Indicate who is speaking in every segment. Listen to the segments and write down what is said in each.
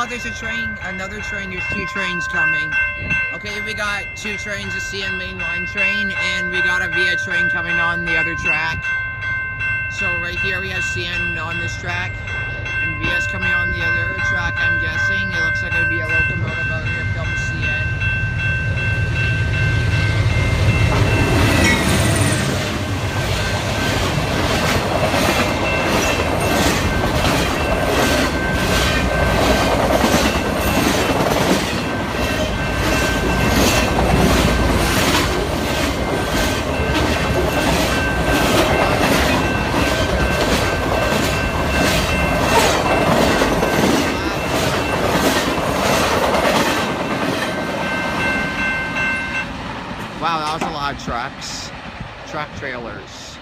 Speaker 1: Oh, there's a train, another train. There's two trains coming. Okay, we got two trains, a CN Main Line train, and we got a VIA train coming on the other track. So right here we have CN on this track, and VIA's coming on the other track, I'm guessing. It looks like it'd be a locomotive out here from CN. Wow, that was a lot of trucks. Truck trailers.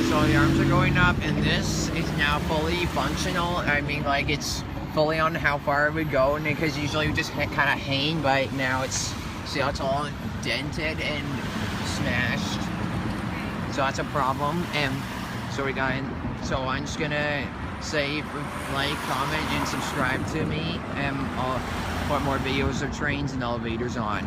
Speaker 1: So the arms are going up, and this is now fully functional. I mean, like, it's fully on how far it would go, because usually we just kind of hang, but now it's, see how it's all dented and smashed. So that's a problem. And so so I'm just gonna say, like, comment, and subscribe to me, and I'll put more videos of trains and elevators on.